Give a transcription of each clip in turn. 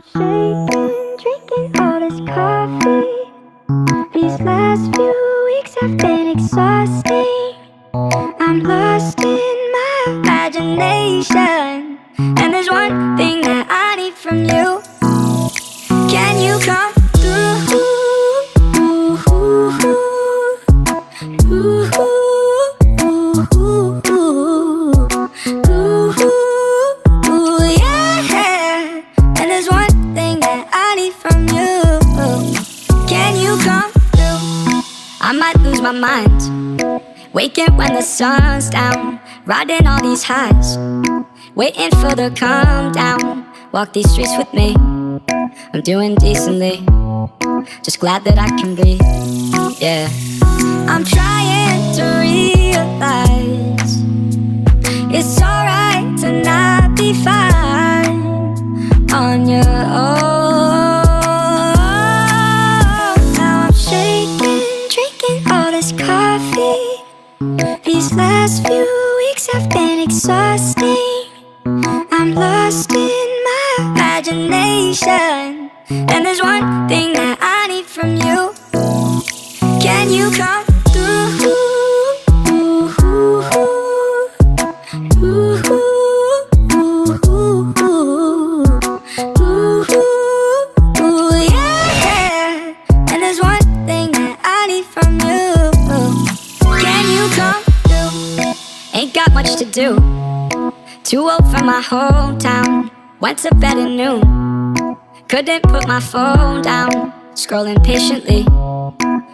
I'm shaking, drinking all this coffee. These last few weeks have been exhausting. I'm lost in my imagination, and there's one thing that I need from you. Can you come through? Yeah. And there's one thing that I need from you. Can you come through? I might lose my mind, waking when the sun's down, riding all these highs, waiting for the calm down. Walk these streets with me, I'm doing decently, just glad that I can breathe, yeah. I'm trying to realize it's alright to not be fine on your own. Now I'm shaking, drinking all this coffee. These last few weeks have been exhausting. I'm lost in my imagination, and there's one thing that I need from you. Can you come through? Yeah. And there's one thing that I need from you. Can you come through? Ain't got much to do, too old for my hometown. Went to bed at noon, couldn't put my phone down. Scrolling patiently,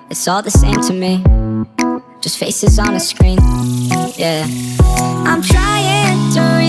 it's all the same to me, just faces on a screen, yeah. I'm trying to